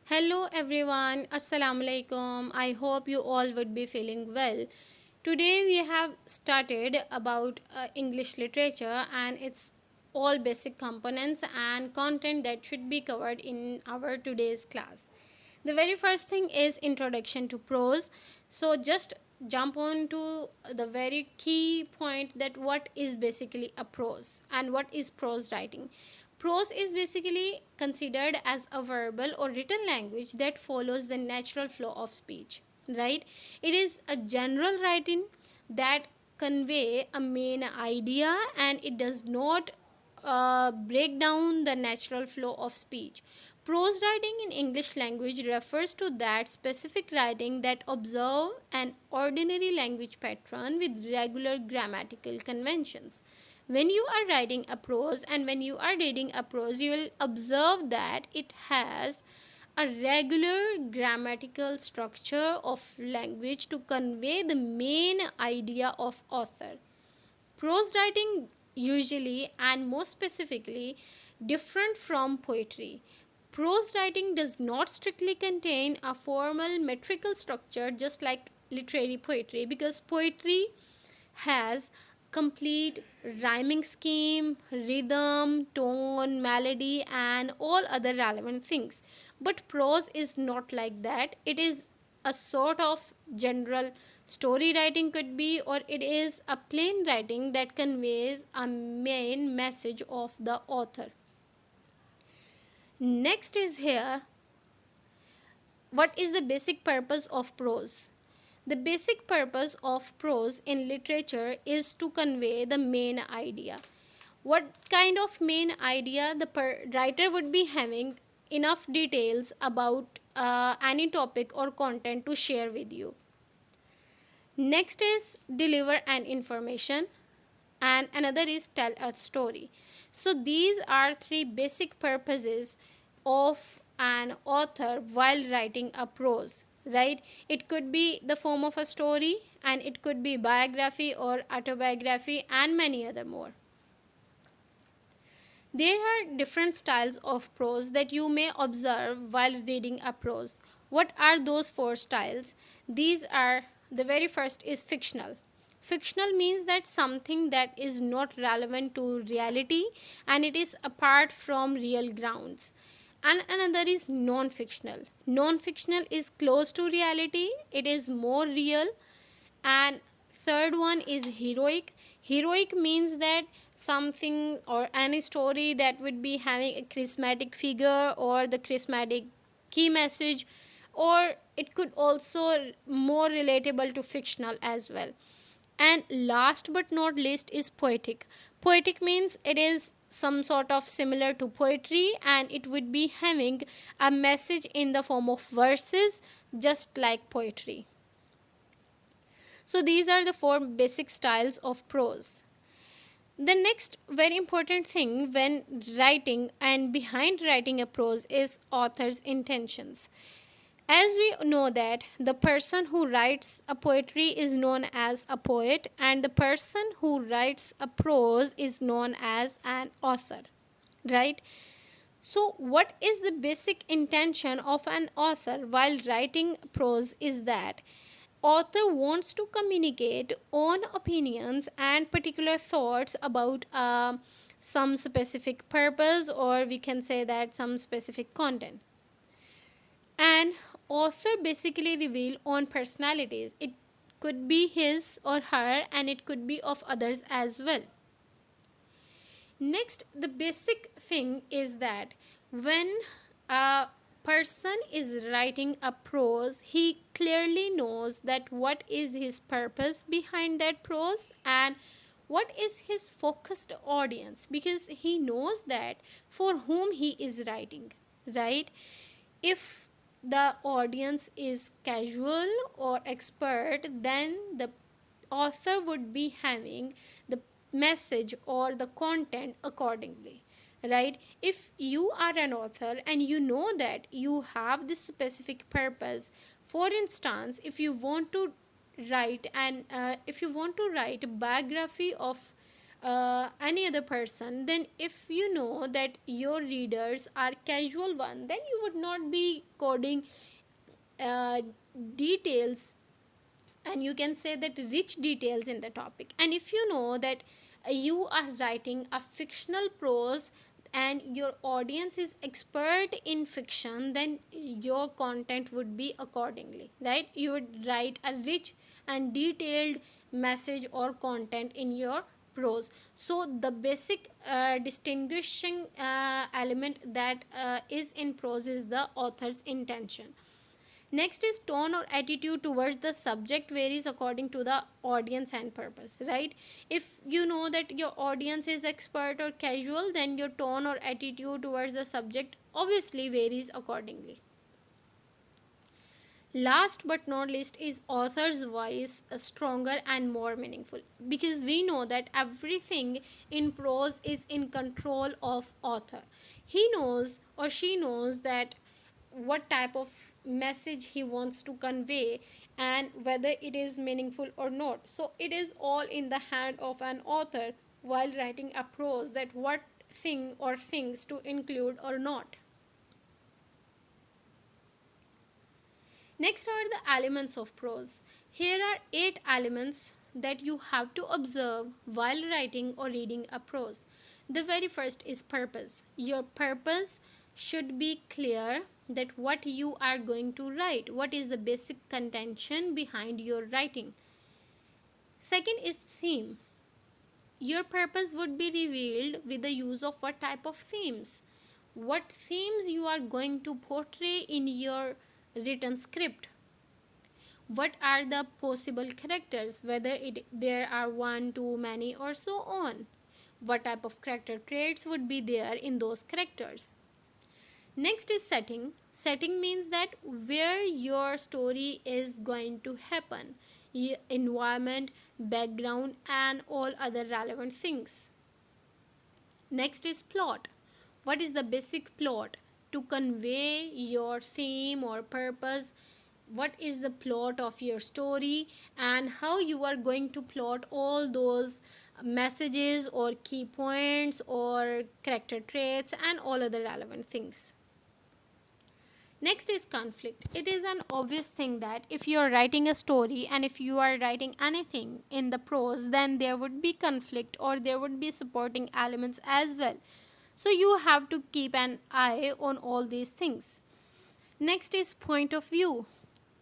Hello everyone, Assalamu alaikum. I hope you all would be feeling well. Today we have started about English literature and its all basic components and content that should be covered in our today's class. The very first thing is introduction to prose. So just jump on to the very key point that what is basically a prose and what is prose writing. Prose is basically considered as a verbal or written language that follows the natural flow of speech, right? It is a general writing that convey a main idea and it does not break down the natural flow of speech. Prose writing in English language refers to that specific writing that observe an ordinary language pattern with regular grammatical conventions. When you are writing a prose and when you are reading a prose, you will observe that it has a regular grammatical structure of language to convey the main idea of author. Prose writing usually and most specifically different from poetry. Prose writing does not strictly contain a formal metrical structure just like literary poetry, because poetry has complete rhyming scheme, rhythm, tone, melody and all other relevant things. But prose is not like that. It is a sort of general story writing could be, or it is a plain writing that conveys a main message of the author. Next is here, what is the basic purpose of prose? The basic purpose of prose in literature is to convey the main idea. What kind of main idea? The writer would be having enough details about any topic or content to share with you. Next is deliver an information, and another is tell a story. So these are three basic purposes of an author while writing a prose, right? It could be the form of a story, and it could be biography or autobiography and many other more. There are different styles of prose that you may observe while reading a prose. What are those four styles? These are, the very first is fictional. Fictional means that something that is not relevant to reality and it is apart from real grounds. And another is non-fictional. Non-fictional is close to reality, it is more real. And third one is heroic. Heroic means that something or any story that would be having a charismatic figure or the charismatic key message, or it could also more relatable to fictional as well. And last but not least is poetic. Poetic means it is some sort of similar to poetry and it would be having a message in the form of verses just like poetry. So these are the four basic styles of prose. The next very important thing when writing and behind writing a prose is author's intentions. As we know that the person who writes a poetry is known as a poet and the person who writes a prose is known as an author, right? So what is the basic intention of an author while writing prose is that author wants to communicate own opinions and particular thoughts about some specific purpose, or we can say that some specific content. And author basically reveal own personalities. It could be his or her and it could be of others as well. Next, the basic thing is that when a person is writing a prose, he clearly knows that what is his purpose behind that prose and what is his focused audience, because he knows that for whom he is writing, right? If the audience is casual or expert, then the author would be having the message or the content accordingly, right? If you are an author and you know that you have this specific purpose, for instance, if you want to write a biography of any other person, then if you know that your readers are casual one, then you would not be coding uh, details, and you can say that rich details in the topic. And if you know that you are writing a fictional prose and your audience is expert in fiction, then your content would be accordingly, right? You would write a rich and detailed message or content in your prose. So the basic distinguishing element that is in prose is the author's intention. Next is tone or attitude towards the subject varies according to the audience and purpose, right? If you know that your audience is expert or casual, then your tone or attitude towards the subject obviously varies accordingly. Last but not least is author's voice, stronger and more meaningful, because we know that everything in prose is in control of author. He knows or she knows that what type of message he wants to convey and whether it is meaningful or not. So it is all in the hand of an author while writing a prose, that what thing or things to include or not. Next are the elements of prose. Here are 8 elements that you have to observe while writing or reading a prose. The very first is purpose. Your purpose should be clear, that what you are going to write, what is the basic contention behind your writing. Second is theme. Your purpose would be revealed with the use of what type of themes. What themes you are going to portray in your written script. What are the possible characters, whether there are one, too many, or so on. What type of character traits would be there in those characters. Next is setting. Setting means that where your story is going to happen, environment, background, and all other relevant things. Next is plot. What is the basic plot to convey your theme or purpose? What is the plot of your story and how you are going to plot all those messages or key points or character traits and all other relevant things. Next is conflict. It is an obvious thing that if you are writing a story and if you are writing anything in the prose, then there would be conflict or there would be supporting elements as well. So you have to keep an eye on all these things. Next is point of view.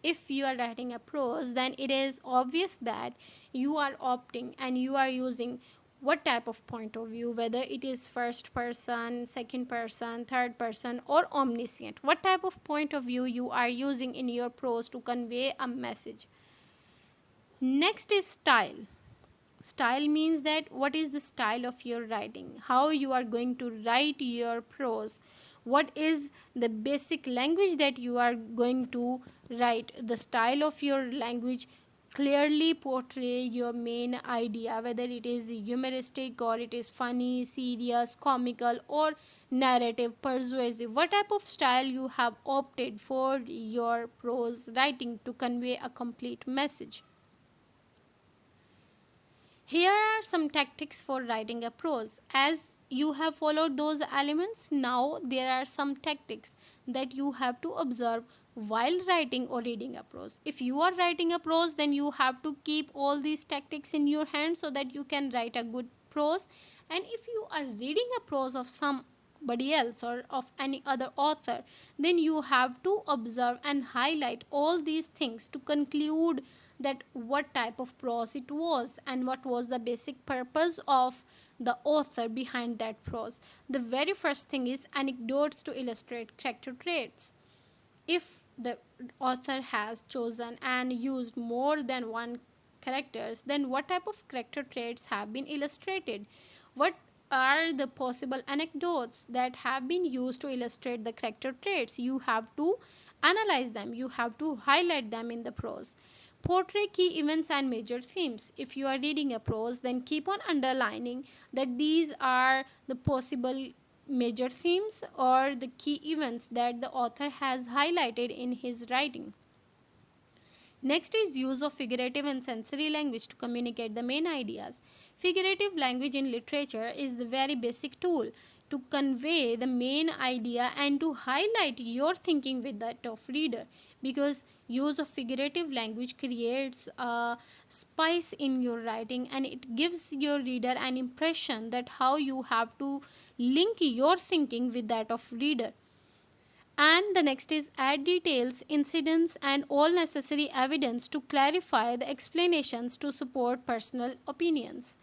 If you are writing a prose, then it is obvious that you are opting and you are using what type of point of view, whether it is first person, second person, third person, or omniscient. What type of point of view you are using in your prose to convey a message. Next is style. Style means that what is the style of your writing, how you are going to write your prose, what is the basic language that you are going to write. The style of your language clearly portray your main idea, whether it is humoristic or it is funny, serious, comical, or narrative, persuasive. What type of style you have opted for your prose writing to convey a complete message. Here are some tactics for writing a prose. As you have followed those elements, now there are some tactics that you have to observe while writing or reading a prose. If you are writing a prose, then you have to keep all these tactics in your hand so that you can write a good prose. And if you are reading a prose of somebody else or of any other author, then you have to observe and highlight all these things to conclude that what type of prose it was and what was the basic purpose of the author behind that prose. The very first thing is anecdotes to illustrate character traits. If the author has chosen and used more than one characters, then what type of character traits have been illustrated? What are the possible anecdotes that have been used to illustrate the character traits? You have to analyze them, you have to highlight them in the prose. Portray key events and major themes. If you are reading a prose, then keep on underlining that these are the possible major themes or the key events that the author has highlighted in his writing. Next is use of figurative and sensory language to communicate the main ideas. Figurative language in literature is the very basic tool to convey the main idea and to highlight your thinking with that of reader, because use of figurative language creates a spice in your writing and it gives your reader an impression that how you have to link your thinking with that of reader. And the next is add details, incidents, and all necessary evidence to clarify the explanations to support personal opinions.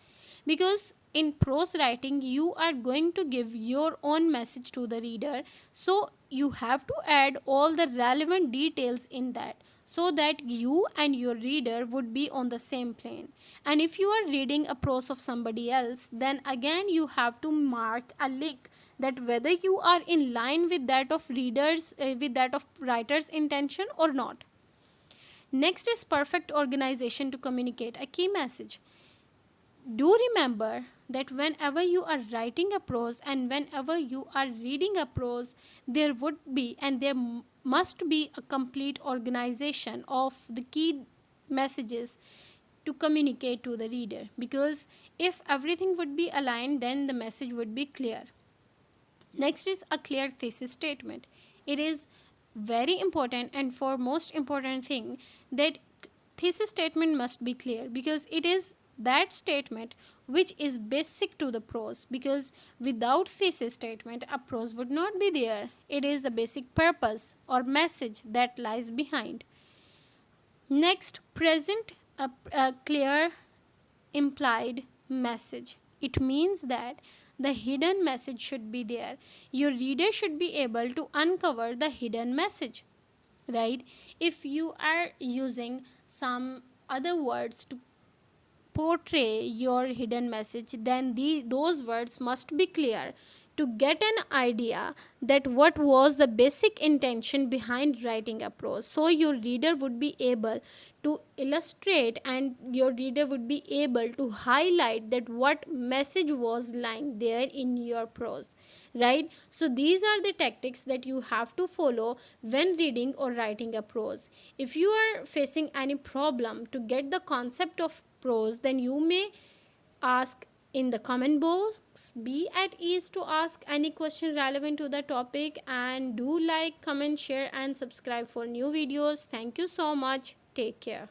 Because in prose writing, you are going to give your own message to the reader, so you have to add all the relevant details in that so that you and your reader would be on the same plane. And if you are reading a prose of somebody else, then again you have to mark a link that whether you are in line with that of readers with that of writer's intention or not. Next is perfect organization to communicate a key message. Do remember that whenever you are writing a prose and whenever you are reading a prose, there would be and there must be a complete organization of the key messages to communicate to the reader, because if everything would be aligned, then the message would be clear. Next is a clear thesis statement. It is very important and for most important thing that thesis statement must be clear, because it is that statement which is basic to the prose, because without thesis statement a prose would not be there. It is a basic purpose or message that lies behind. Next, present a clear implied message. It means that the hidden message should be there. Your reader should be able to uncover the hidden message, right? If you are using some other words to portray your hidden message, then those words must be clear to get an idea that what was the basic intention behind writing a prose, so your reader would be able to illustrate and your reader would be able to highlight that what message was lying there in your prose, right? So these are the tactics that you have to follow when reading or writing a prose. If you are facing any problem to get the concept of prose, then you may ask in the comment box. Be at ease to ask any question relevant to the topic, and do like, comment, share and subscribe for new videos. Thank you so much. Take care.